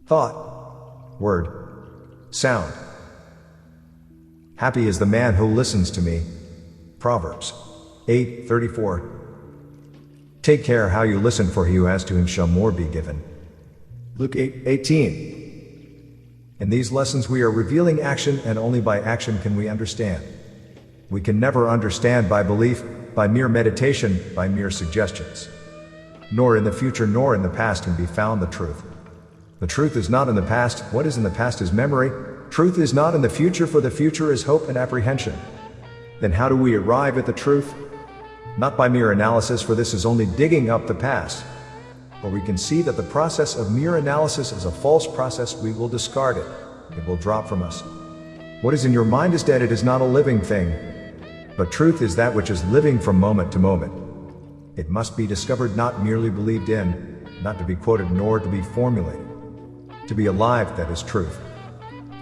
thought, word, sound. Happy is the man who listens to me. Proverbs 8:34. Take care how you listen, for he who has to him shall more be given. Luke 8:18. In these lessons we are revealing action, and only by action can we understand. We can never understand by belief, by mere meditation, by mere suggestions. Nor in the future nor in the past can be found the truth. The truth is not in the past. What is in the past is memory. Truth is not in the future, for the future is hope and apprehension. Then how do we arrive at the truth? Not by mere analysis, for this is only digging up the past. For we can see that the process of mere analysis is a false process. We will discard it. It will drop from us. What is in your mind is dead. It is not a living thing. But truth is that which is living from moment to moment. It must be discovered, not merely believed in, not to be quoted nor to be formulated. To be alive, that is truth.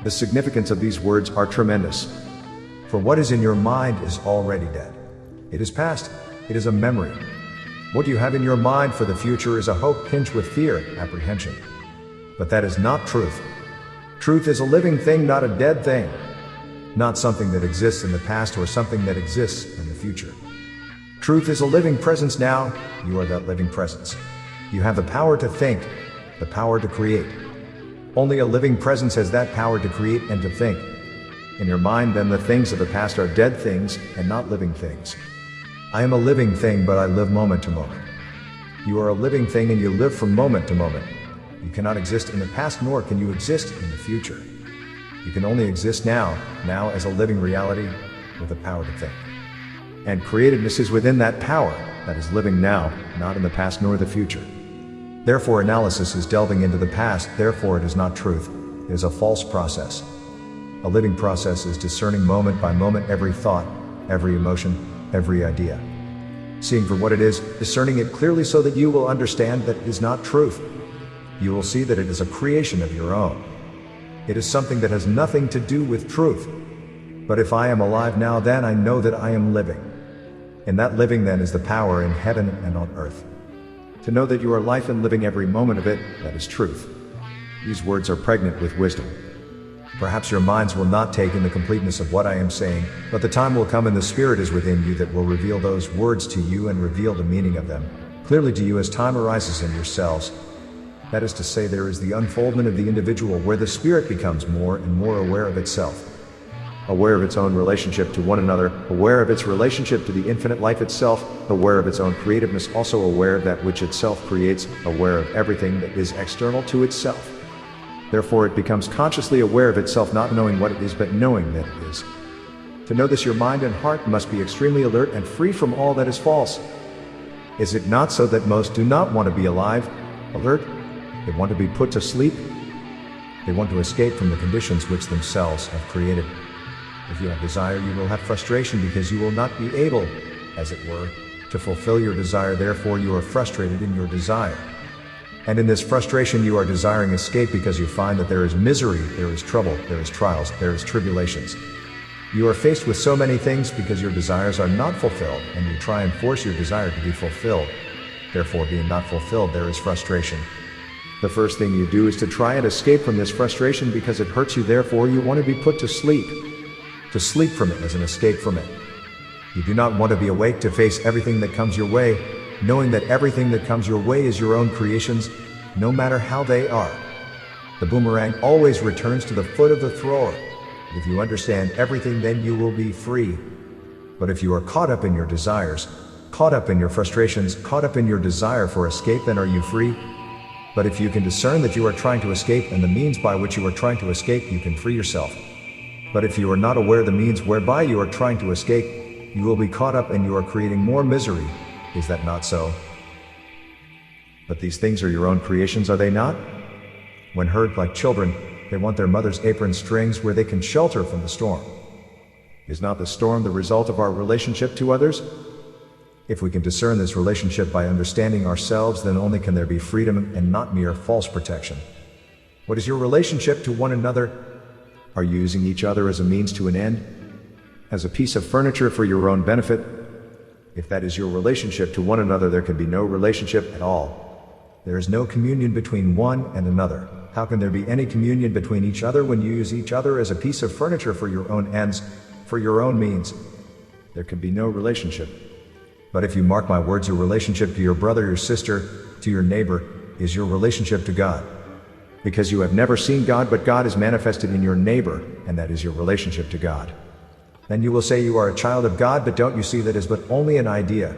The significance of these words are tremendous. For what is in your mind is already dead. It is past. It is a memory. What you have in your mind for the future is a hope tinged with fear, apprehension. But that is not truth. Truth is a living thing, not a dead thing. Not something that exists in the past or something that exists in the future. Truth is a living presence now. You are that living presence. You have the power to think, the power to create. Only a living presence has that power to create and to think. In your mind, then, the things of the past are dead things and not living things. I am a living thing, but I live moment to moment. You are a living thing and you live from moment to moment. You cannot exist in the past, nor can you exist in the future. You can only exist now as a living reality with the power to think. And creativeness is within that power that is living now, not in the past nor the future. Therefore, analysis is delving into the past. Therefore, it is not truth. It is a false process. A living process is discerning moment by moment every thought, every emotion, every idea. Seeing for what it is, discerning it clearly so that you will understand that it is not truth. You will see that it is a creation of your own. It is something that has nothing to do with truth. But if I am alive now, then I know that I am living. And that living then is the power in heaven and on earth. To know that you are life and living every moment of it, that is truth. These words are pregnant with wisdom. Perhaps your minds will not take in the completeness of what I am saying, but the time will come and the Spirit is within you that will reveal those words to you and reveal the meaning of them clearly to you as time arises in yourselves. That is to say, there is the unfoldment of the individual where the Spirit becomes more and more aware of itself. Aware of its own relationship to one another, aware of its relationship to the infinite life itself, aware of its own creativeness, also aware of that which itself creates, aware of everything that is external to itself. Therefore it becomes consciously aware of itself, not knowing what it is, but knowing that it is. To know this, your mind and heart must be extremely alert and free from all that is false. Is it not so that most do not want to be alive, alert? They want to be put to sleep. They want to escape from the conditions which themselves have created. If you have desire, you will have frustration because you will not be able, as it were, to fulfill your desire. Therefore you are frustrated in your desire. And in this frustration you are desiring escape because you find that there is misery, there is trouble, there is trials, there is tribulations. You are faced with so many things because your desires are not fulfilled, and you try and force your desire to be fulfilled. Therefore, being not fulfilled, there is frustration. The first thing you do is to try and escape from this frustration because it hurts you. Therefore you want to be put to sleep from it as an escape from it. You do not want to be awake to face everything that comes your way, knowing that everything that comes your way is your own creations, no matter how they are. The boomerang always returns to the foot of the thrower. If you understand everything, then you will be free. But if you are caught up in your desires, caught up in your frustrations, caught up in your desire for escape, then are you free? But if you can discern that you are trying to escape and the means by which you are trying to escape, you can free yourself. But if you are not aware of the means whereby you are trying to escape, you will be caught up and you are creating more misery. Is that not so? But these things are your own creations, are they not? When heard like children, they want their mother's apron strings where they can shelter from the storm. Is not the storm the result of our relationship to others? If we can discern this relationship by understanding ourselves, then only can there be freedom and not mere false protection. What is your relationship to one another? Are you using each other as a means to an end? As a piece of furniture for your own benefit? If that is your relationship to one another, there can be no relationship at all. There is no communion between one and another. How can there be any communion between each other when you use each other as a piece of furniture for your own ends, for your own means? There can be no relationship. But if you mark my words, your relationship to your brother, your sister, to your neighbor, is your relationship to God. Because you have never seen God, but God is manifested in your neighbor, and that is your relationship to God. Then you will say you are a child of God, but don't you see that is but only an idea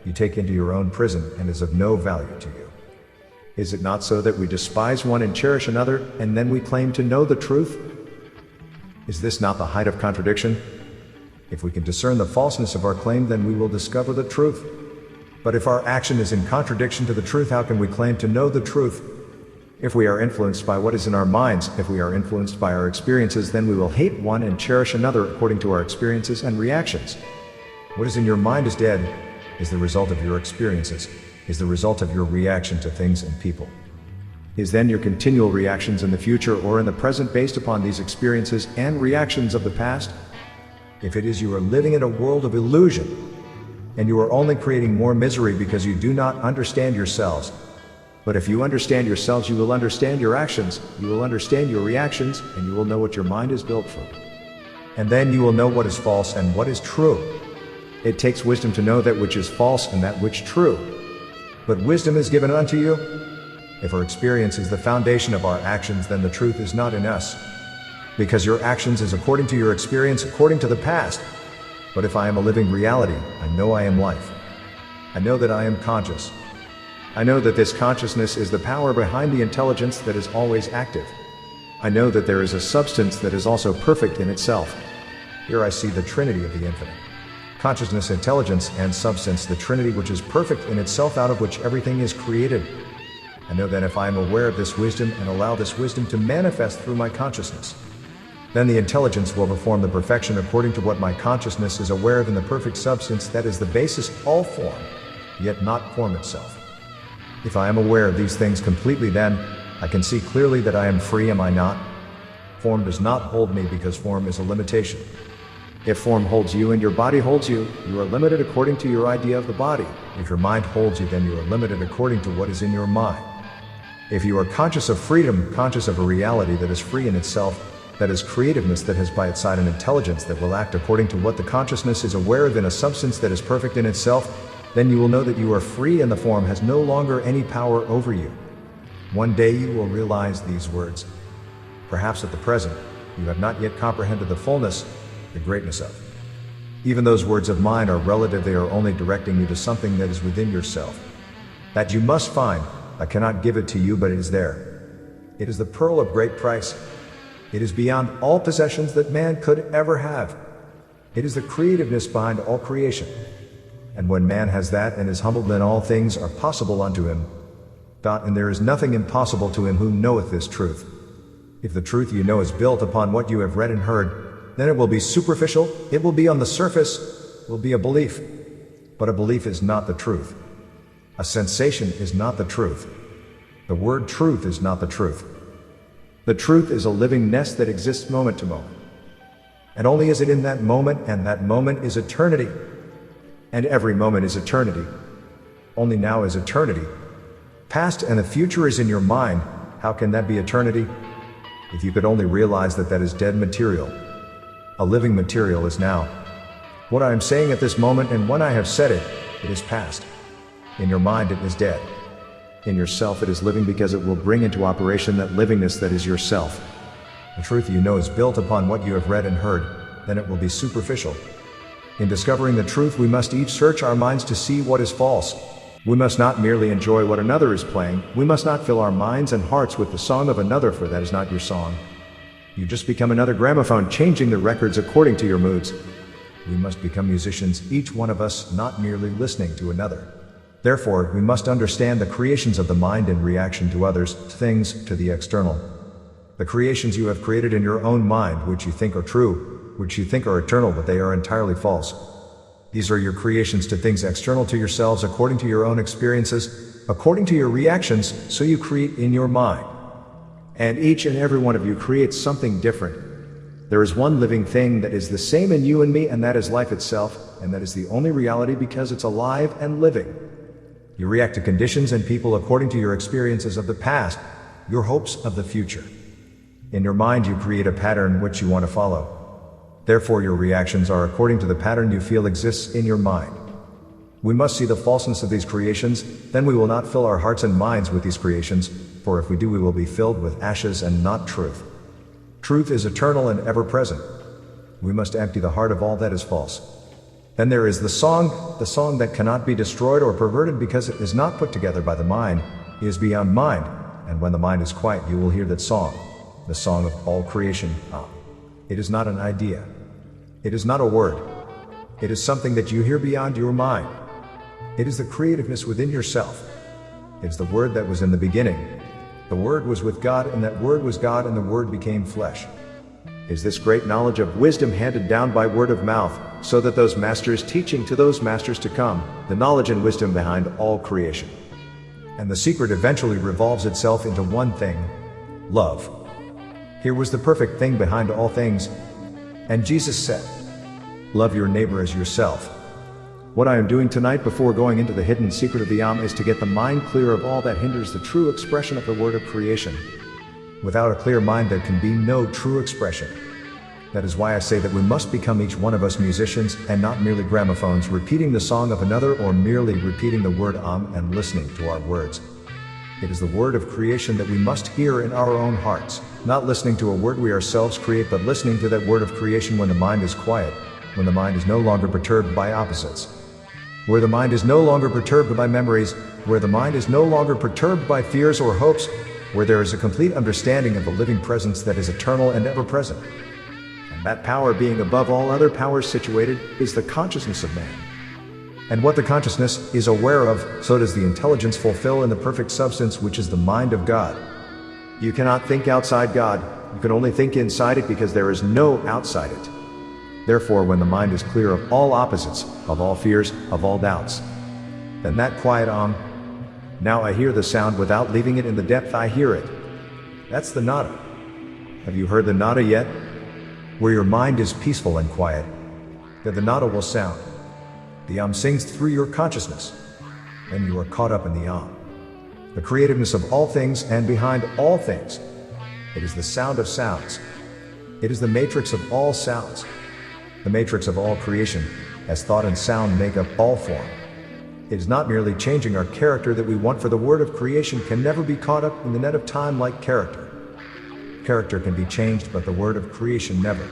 you take into your own prison and is of no value to you? Is it not so that we despise one and cherish another, and then we claim to know the truth? Is this not the height of contradiction? If we can discern the falseness of our claim, then we will discover the truth. But if our action is in contradiction to the truth, how can we claim to know the truth? If we are influenced by what is in our minds, if we are influenced by our experiences, then we will hate one and cherish another according to our experiences and reactions. What is in your mind is dead, is the result of your experiences, is the result of your reaction to things and people. Is then your continual reactions in the future or in the present based upon these experiences and reactions of the past? If it is, you are living in a world of illusion, and you are only creating more misery because you do not understand yourselves. But if you understand yourselves, you will understand your actions, you will understand your reactions, and you will know what your mind is built for. And then you will know what is false and what is true. It takes wisdom to know that which is false and that which true. But wisdom is given unto you. If our experience is the foundation of our actions, then the truth is not in us. Because your actions is according to your experience, according to the past. But if I am a living reality, I know I am life. I know that I am conscious. I know that this consciousness is the power behind the intelligence that is always active. I know that there is a substance that is also perfect in itself. Here I see the Trinity of the infinite. Consciousness, intelligence, and substance, the Trinity which is perfect in itself, out of which everything is created. I know that if I am aware of this wisdom and allow this wisdom to manifest through my consciousness, then the intelligence will perform the perfection according to what my consciousness is aware of in the perfect substance that is the basis of all form, yet not form itself. If I am aware of these things completely, then I can see clearly that I am free, am I not? Form does not hold me because form is a limitation. If form holds you and your body holds you, you are limited according to your idea of the body. If your mind holds you, then you are limited according to what is in your mind. If you are conscious of freedom, conscious of a reality that is free in itself, that is creativeness, that has by its side an intelligence that will act according to what the consciousness is aware of in a substance that is perfect in itself, then you will know that you are free and the form has no longer any power over you. One day you will realize these words. Perhaps at the present, you have not yet comprehended the fullness, the greatness of. Even those words of mine are relative, they are only directing you to something that is within yourself. That you must find. I cannot give it to you, but it is there. It is the pearl of great price. It is beyond all possessions that man could ever have. It is the creativeness behind all creation. And when man has that and is humbled, then all things are possible unto him. And there is nothing impossible to him who knoweth this truth. If the truth you know is built upon what you have read and heard, then it will be superficial, it will be on the surface, will be a belief. But a belief is not the truth. A sensation is not the truth. The word truth is not the truth. The truth is a living nest that exists moment to moment. And only is it in that moment, and that moment is eternity. And every moment is eternity. Only now is eternity. Past and the future is in your mind. How can that be eternity? If you could only realize that that is dead material. A living material is now. What I am saying at this moment, and when I have said it, it is past. In your mind it is dead. In yourself it is living, because it will bring into operation that livingness that is yourself. The truth you know is built upon what you have read and heard, then it will be superficial. In discovering the truth, we must each search our minds to see what is false. We must not merely enjoy what another is playing. We must not fill our minds and hearts with the song of another, for that is not your song. You just become another gramophone, changing the records according to your moods. We must become musicians, each one of us, not merely listening to another. Therefore, we must understand the creations of the mind in reaction to others, to things, to the external. The creations you have created in your own mind, which you think are true, which you think are eternal, but they are entirely false. These are your creations to things external to yourselves, according to your own experiences, according to your reactions, so you create in your mind. And each and every one of you creates something different. There is one living thing that is the same in you and me, and that is life itself, and that is the only reality because it's alive and living. You react to conditions and people according to your experiences of the past, your hopes of the future. In your mind you create a pattern which you want to follow. Therefore your reactions are according to the pattern you feel exists in your mind. We must see the falseness of these creations, then we will not fill our hearts and minds with these creations, for if we do we will be filled with ashes and not truth. Truth is eternal and ever present. We must empty the heart of all that is false. Then there is the song that cannot be destroyed or perverted because it is not put together by the mind, it is beyond mind, and when the mind is quiet you will hear that song, the song of all creation. It is not an idea. It is not a word. It is something that you hear beyond your mind. It is the creativeness within yourself. It is the Word that was in the beginning. The Word was with God, and that Word was God, and the Word became flesh. It is this great knowledge of wisdom handed down by word of mouth, so that those masters teaching to those masters to come, the knowledge and wisdom behind all creation. And the secret eventually revolves itself into one thing: love. Here was the perfect thing behind all things. And Jesus said, "Love your neighbor as yourself." What I am doing tonight before going into the hidden secret of the is to get the mind clear of all that hinders the true expression of the word of creation. Without a clear mind there can be no true expression. That is why I say that we must become each one of us musicians and not merely gramophones repeating the song of another or merely repeating the word and listening to our words. It is the word of creation that we must hear in our own hearts, not listening to a word we ourselves create but listening to that word of creation when the mind is quiet, when the mind is no longer perturbed by opposites. Where the mind is no longer perturbed by memories, where the mind is no longer perturbed by fears or hopes, where there is a complete understanding of the living presence that is eternal and ever present. And that power being above all other powers situated, is the consciousness of man. And what the consciousness is aware of, so does the intelligence fulfill in the perfect substance which is the mind of God. You cannot think outside God, you can only think inside it because there is no outside it. Therefore when the mind is clear of all opposites, of all fears, of all doubts, then that quiet now I hear the sound without leaving it in the depth I hear it. That's the nada. Have you heard the nada yet? Where your mind is peaceful and quiet, then the nada will sound. The sings through your consciousness, and you are caught up in the the creativeness of all things and behind all things. It is the sound of sounds. It is the matrix of all sounds. The matrix of all creation, as thought and sound make up all form. It is not merely changing our character that we want, for the word of creation can never be caught up in the net of time like character. Character can be changed, but the word of creation never.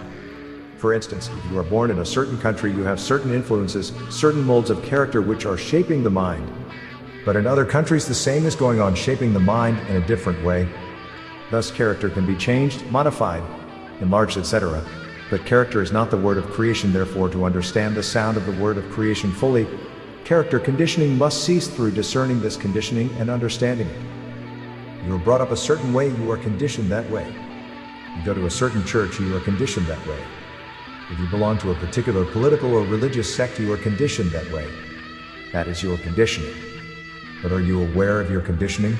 For instance, if you are born in a certain country, you have certain influences, certain molds of character which are shaping the mind. But in other countries the same is going on, shaping the mind in a different way. Thus character can be changed, modified, enlarged, etc. But character is not the word of creation. Therefore, to understand the sound of the word of creation fully, character conditioning must cease. Through discerning this conditioning and understanding it, you are brought up a certain way, you are conditioned that way. You go to a certain church, you are conditioned that way. If you belong to a particular political or religious sect, you are conditioned that way. That is your conditioning. But are you aware of your conditioning?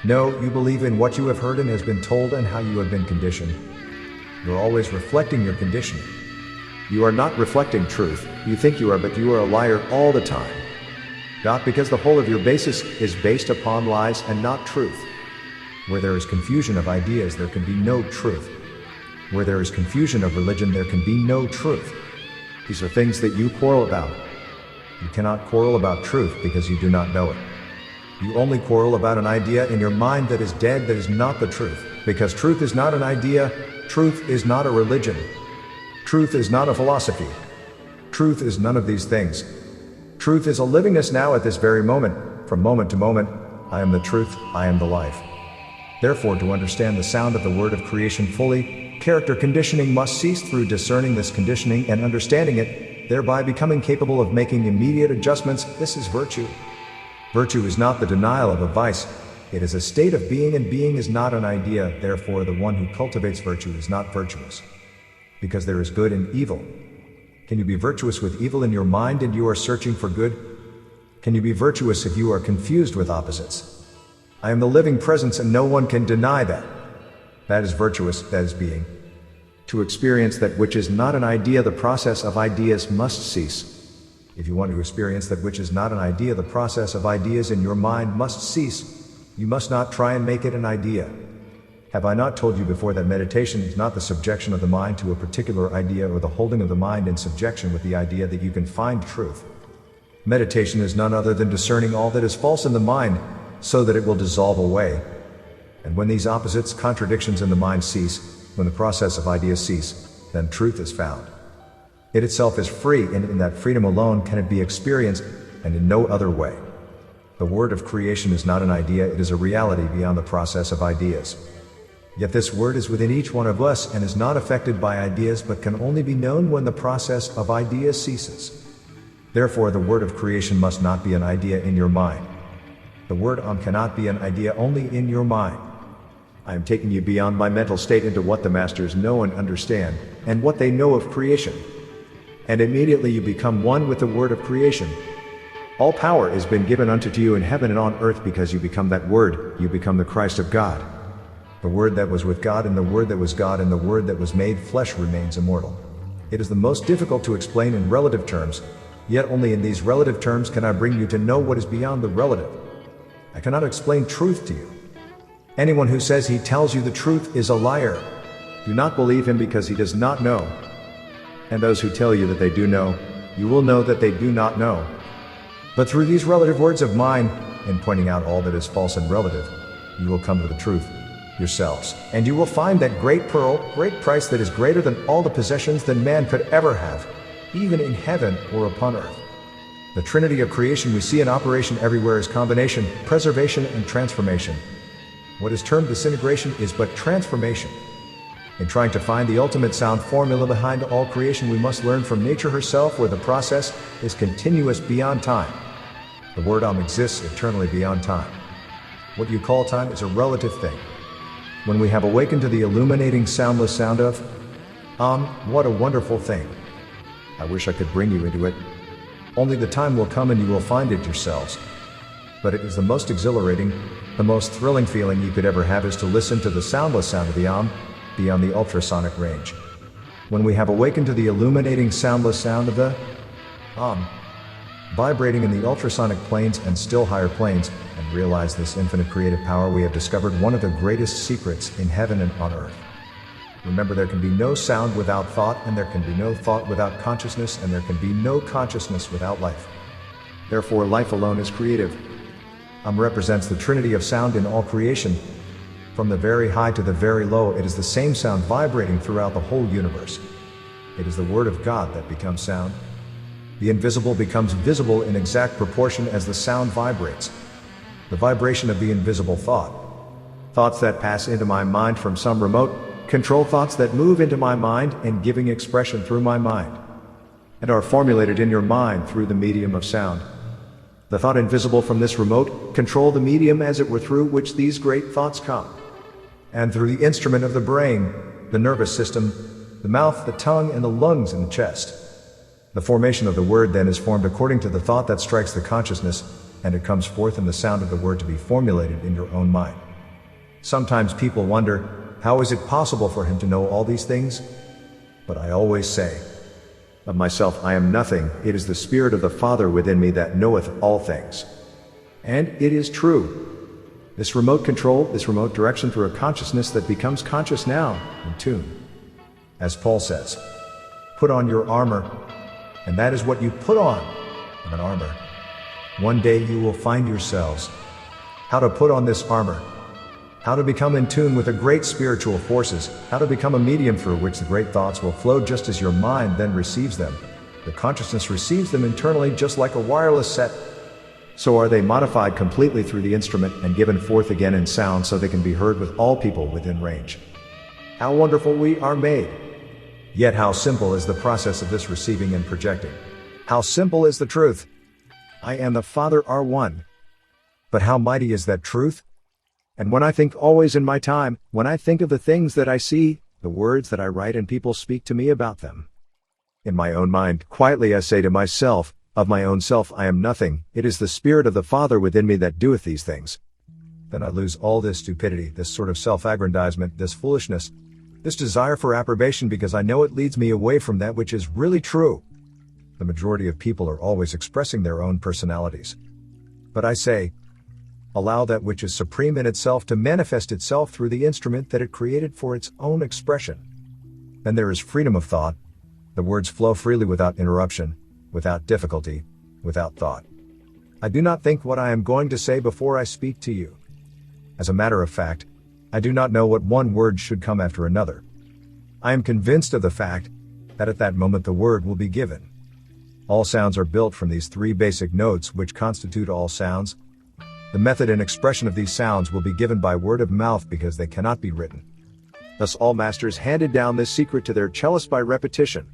No, you believe in what you have heard and has been told and how you have been conditioned. You're always reflecting your conditioning. You are not reflecting truth. You think you are, but you are a liar all the time. Not because the whole of your basis is based upon lies and not truth. Where there is confusion of ideas, there can be no truth. Where there is confusion of religion, there can be no truth. These are things that you quarrel about. You cannot quarrel about truth because you do not know it. You only quarrel about an idea in your mind that is dead, that is not the truth. Because truth is not an idea, truth is not a religion. Truth is not a philosophy. Truth is none of these things. Truth is a livingness now at this very moment, from moment to moment. I am the truth, I am the life. Therefore, to understand the sound of the word of creation fully, character conditioning must cease. Through discerning this conditioning and understanding it, thereby becoming capable of making immediate adjustments, this is virtue. Virtue is not the denial of a vice. It is a state of being, and being is not an idea. Therefore, the one who cultivates virtue is not virtuous. Because there is good and evil. Can you be virtuous with evil in your mind and you are searching for good? Can you be virtuous if you are confused with opposites? I am the living presence and no one can deny that. That is virtuous, that is being. To experience that which is not an idea, the process of ideas must cease. If you want to experience that which is not an idea, the process of ideas in your mind must cease. You must not try and make it an idea. Have I not told you before that meditation is not the subjection of the mind to a particular idea or the holding of the mind in subjection with the idea that you can find truth? Meditation is none other than discerning all that is false in the mind, so that it will dissolve away. And when these opposites, contradictions in the mind cease, when the process of ideas cease, then truth is found. It itself is free, and in that freedom alone can it be experienced, and in no other way. The word of creation is not an idea, it is a reality beyond the process of ideas. Yet this word is within each one of us and is not affected by ideas, but can only be known when the process of ideas ceases. Therefore the word of creation must not be an idea in your mind. The word cannot be an idea only in your mind. I am taking you beyond my mental state into what the masters know and understand, and what they know of creation. And immediately you become one with the word of creation. All power has been given unto you in heaven and on earth, because you become that word, you become the Christ of God. The Word that was with God, and the Word that was God, and the Word that was made flesh remains immortal. It is the most difficult to explain in relative terms, yet only in these relative terms can I bring you to know what is beyond the relative. I cannot explain truth to you. Anyone who says he tells you the truth is a liar. Do not believe him, because he does not know. And those who tell you that they do know, you will know that they do not know. But through these relative words of mine, in pointing out all that is false and relative, you will come to the truth yourselves, and you will find that great pearl, great price that is greater than all the possessions that man could ever have, even in heaven or upon earth. The Trinity of creation we see in operation everywhere is combination, preservation, and transformation. What is termed disintegration is but transformation. In trying to find the ultimate sound formula behind all creation, we must learn from nature herself, where the process is continuous beyond time. The word exists eternally beyond time. What you call time is a relative thing. When we have awakened to the illuminating soundless sound of what a wonderful thing. I wish I could bring you into it. Only the time will come and you will find it yourselves. But it is the most exhilarating, the most thrilling feeling you could ever have, is to listen to the soundless sound of the beyond the ultrasonic range. When we have awakened to the illuminating soundless sound of the vibrating in the ultrasonic planes and still higher planes, and realize this infinite creative power, we have discovered one of the greatest secrets in heaven and on earth. Remember, there can be no sound without thought, and there can be no thought without consciousness, and there can be no consciousness without life. Therefore, life alone is creative. Represents the trinity of sound in all creation. From the very high to the very low, it is the same sound vibrating throughout the whole universe. It is the Word of God that becomes sound. The invisible becomes visible in exact proportion as the sound vibrates. The vibration of the invisible thought. Thoughts that pass into my mind from some remote control, thoughts that move into my mind and giving expression through my mind, and are formulated in your mind through the medium of sound. The thought invisible from this remote control, the medium as it were through which these great thoughts come. And through the instrument of the brain, the nervous system, the mouth, the tongue, and the lungs and the chest. The formation of the word then is formed according to the thought that strikes the consciousness, and it comes forth in the sound of the word to be formulated in your own mind. Sometimes people wonder, how is it possible for him to know all these things? But I always say, of myself I am nothing, it is the Spirit of the Father within me that knoweth all things. And it is true. This remote control, this remote direction through a consciousness that becomes conscious now, in tune. As Paul says, put on your armor, and that is what you put on, an armor. One day you will find yourselves how to put on this armor, how to become in tune with the great spiritual forces, how to become a medium through which the great thoughts will flow just as your mind then receives them. The consciousness receives them internally just like a wireless set. So are they modified completely through the instrument and given forth again in sound so they can be heard with all people within range. How wonderful we are made! Yet how simple is the process of this receiving and projecting. How simple is the truth! I and the Father are one. But how mighty is that truth? And when I think always in my time, when I think of the things that I see, the words that I write and people speak to me about them. In my own mind, quietly I say to myself, of my own self I am nothing, it is the Spirit of the Father within me that doeth these things. Then I lose all this stupidity, this sort of self-aggrandizement, this foolishness, this desire for approbation, because I know it leads me away from that which is really true. The majority of people are always expressing their own personalities. But I say, Allow that which is supreme in itself to manifest itself through the instrument that it created for its own expression. Then there is freedom of thought. The words flow freely without interruption, without difficulty, without thought. I do not think what I am going to say before I speak to you. As a matter of fact, I do not know what one word should come after another. I am convinced of the fact that at that moment the word will be given. All sounds are built from these three basic notes which constitute all sounds. The method and expression of these sounds will be given by word of mouth because they cannot be written. Thus all masters handed down this secret to their cellists by repetition.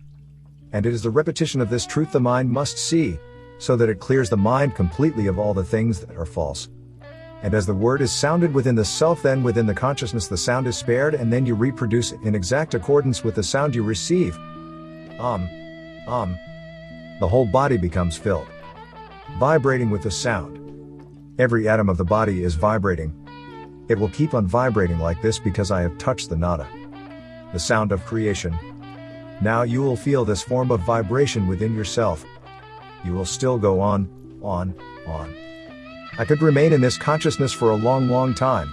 And it is the repetition of this truth the mind must see, so that it clears the mind completely of all the things that are false. And as the word is sounded within the self, then within the consciousness the sound is spared, and then you reproduce it in exact accordance with the sound you receive. The whole body becomes filled, vibrating with the sound. Every atom of the body is vibrating. It will keep on vibrating like this because I have touched the nada, the sound of creation. Now you will feel this form of vibration within yourself. You will still go on. I could remain in this consciousness for a long time.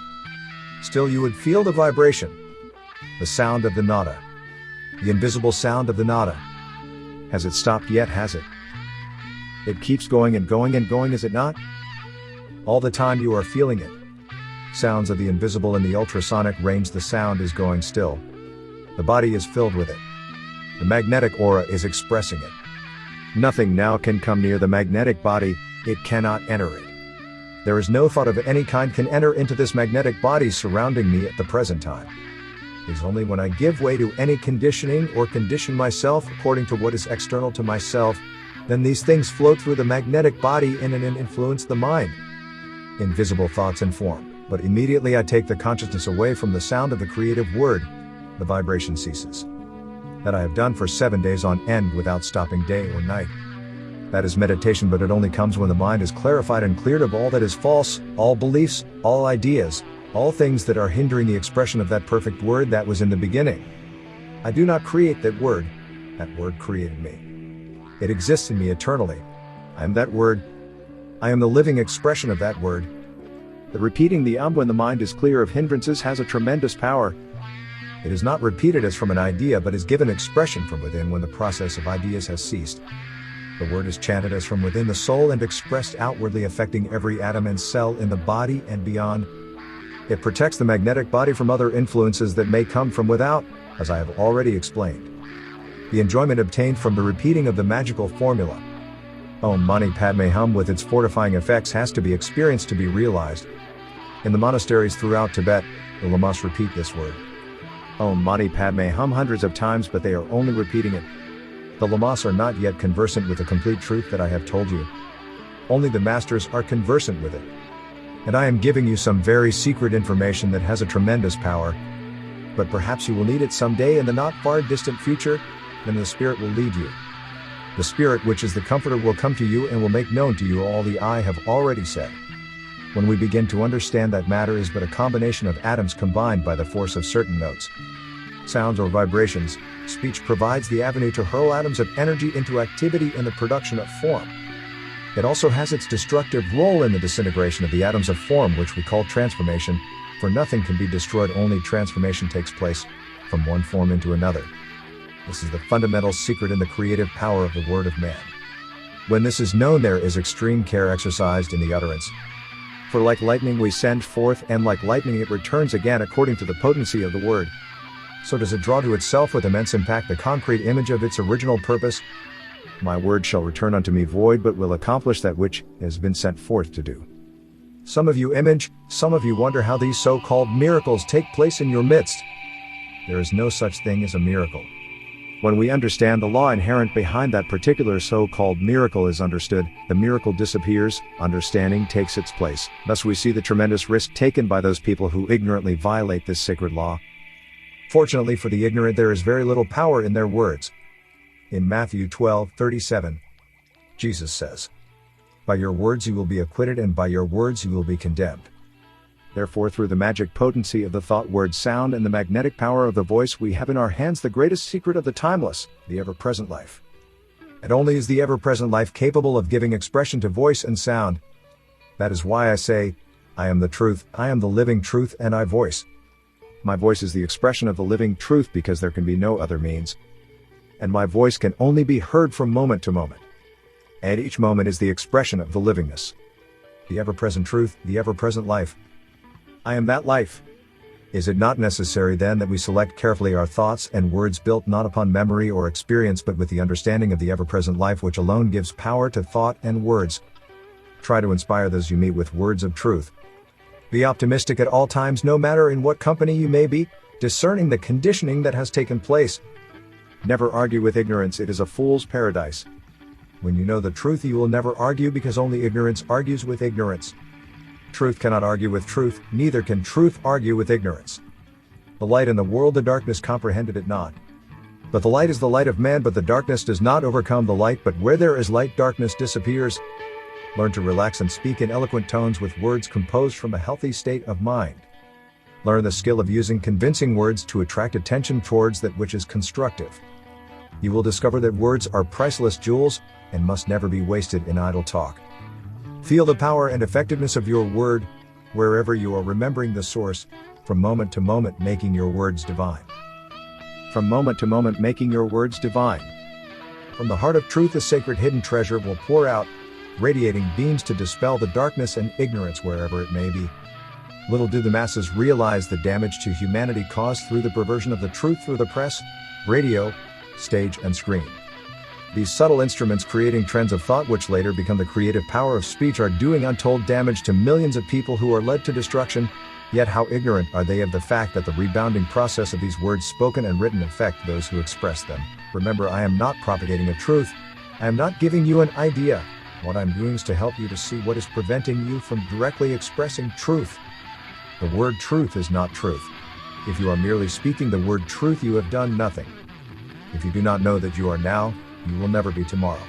Still you would feel the vibration, the sound of the nada, the invisible sound of the nada. Has it stopped yet? Has it? It keeps going and going and going, is it not? All the time you are feeling it. Sounds of the invisible in the ultrasonic range, the sound is going still. The body is filled with it. The magnetic aura is expressing it. Nothing now can come near the magnetic body, it cannot enter it. There is no thought of any kind can enter into this magnetic body surrounding me at the present time. It is only when I give way to any conditioning or condition myself according to what is external to myself, then these things float through the magnetic body in and influence the mind. Invisible thoughts and form. But immediately I take the consciousness away from the sound of the creative word, the vibration ceases. That I have done for 7 days on end without stopping day or night. That is meditation, but it only comes when the mind is clarified and cleared of all that is false, all beliefs, all ideas, all things that are hindering the expression of that perfect word that was in the beginning. I do not create that word created me. It exists in me eternally. I am that word. I am the living expression of that word. The repeating the when the mind is clear of hindrances has a tremendous power. It is not repeated as from an idea, but is given expression from within when the process of ideas has ceased. The word is chanted as from within the soul and expressed outwardly, affecting every atom and cell in the body and beyond. It protects the magnetic body from other influences that may come from without, as I have already explained. The enjoyment obtained from the repeating of the magical formula, Om Mani Padme Hum, with its fortifying effects, has to be experienced to be realized. In the monasteries throughout Tibet, the lamas repeat this word, Om Mani Padme Hum, hundreds of times, but they are only repeating it. The lamas are not yet conversant with the complete truth that I have told you. Only the masters are conversant with it. And I am giving you some very secret information that has a tremendous power. But perhaps you will need it someday in the not far distant future, then the Spirit will lead you. The Spirit, which is the Comforter, will come to you and will make known to you all the I have already said. When we begin to understand that matter is but a combination of atoms combined by the force of certain notes, sounds or vibrations, speech provides the avenue to hurl atoms of energy into activity in the production of form. It also has its destructive role in the disintegration of the atoms of form, which we call transformation, for nothing can be destroyed, only transformation takes place from one form into another. This is the fundamental secret in the creative power of the word of man. When this is known, there is extreme care exercised in the utterance. For like lightning we send forth, and like lightning it returns again according to the potency of the word. So does it draw to itself with immense impact the concrete image of its original purpose. My word shall return unto me void, but will accomplish that which it has been sent forth to do. Some of you image, some of you wonder how these so-called miracles take place in your midst. There is no such thing as a miracle. When we understand the law inherent behind that particular so-called miracle is understood, the miracle disappears, understanding takes its place. Thus we see the tremendous risk taken by those people who ignorantly violate this sacred law. Fortunately for the ignorant, there is very little power in their words. In Matthew 12:37, Jesus says, "By your words you will be acquitted, and by your words you will be condemned." Therefore, through the magic potency of the thought word sound and the magnetic power of the voice, we have in our hands the greatest secret of the timeless, the ever-present life. And only is the ever-present life capable of giving expression to voice and sound. That is why I say, I am the truth, I am the living truth, and I voice. My voice is the expression of the living truth because there can be no other means. And my voice can only be heard from moment to moment. And each moment is the expression of the livingness. The ever-present truth, the ever-present life. I am that life. Is it not necessary then that we select carefully our thoughts and words built not upon memory or experience but with the understanding of the ever-present life which alone gives power to thought and words? Try to inspire those you meet with words of truth. Be optimistic at all times no matter in what company you may be, discerning the conditioning that has taken place. Never argue with ignorance, it is a fool's paradise. When you know the truth you will never argue because only ignorance argues with ignorance. Truth cannot argue with truth, neither can truth argue with ignorance. The light in the world, the darkness comprehended it not. But the light is the light of man, but the darkness does not overcome the light, but where there is light darkness disappears. Learn to relax and speak in eloquent tones with words composed from a healthy state of mind. Learn the skill of using convincing words to attract attention towards that which is constructive. You will discover that words are priceless jewels and must never be wasted in idle talk. Feel the power and effectiveness of your word, wherever you are remembering the source, from moment to moment making your words divine. From moment to moment making your words divine. From the heart of truth a sacred hidden treasure will pour out, radiating beams to dispel the darkness and ignorance wherever it may be. Little do the masses realize the damage to humanity caused through the perversion of the truth through the press, radio, stage and screen. These subtle instruments creating trends of thought which later become the creative power of speech are doing untold damage to millions of people who are led to destruction, yet how ignorant are they of the fact that the rebounding process of these words spoken and written affect those who express them. Remember, I am not propagating a truth. I am not giving you an idea. What I'm doing is to help you to see what is preventing you from directly expressing truth. The word truth is not truth. If you are merely speaking the word truth, you have done nothing. If you do not know that you are now, you will never be tomorrow.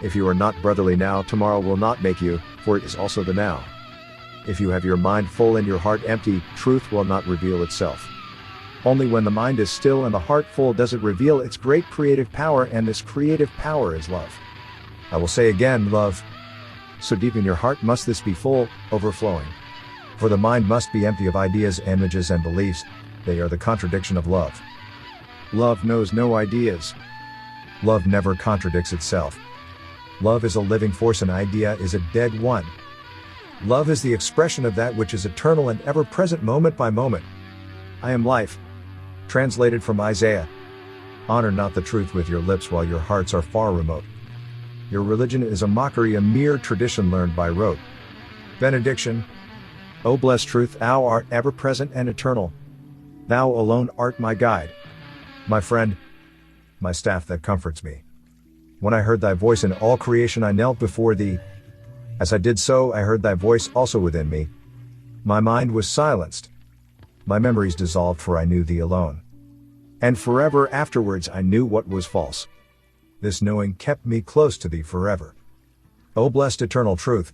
If you are not brotherly now, tomorrow will not make you, for it is also the now. If you have your mind full and your heart empty, truth will not reveal itself. Only when the mind is still and the heart full does it reveal its great creative power, and this creative power is love. I will say again, love. So deep in your heart must this be full, overflowing. For the mind must be empty of ideas, images and beliefs. They are the contradiction of love. Love knows no ideas. Love never contradicts itself. Love is a living force, an idea is a dead one. Love is the expression of that which is eternal and ever-present moment by moment. I am life. Translated from Isaiah. Honor not the truth with your lips while your hearts are far remote. Your religion is a mockery, a mere tradition learned by rote. Benediction. O blessed truth, thou art ever-present and eternal. Thou alone art my guide, my friend, my staff that comforts me. When I heard thy voice in all creation, I knelt before thee. As I did so, I heard thy voice also within me. My mind was silenced. My memories dissolved, for I knew thee alone. And forever afterwards I knew what was false. This knowing kept me close to thee forever. O blessed eternal truth,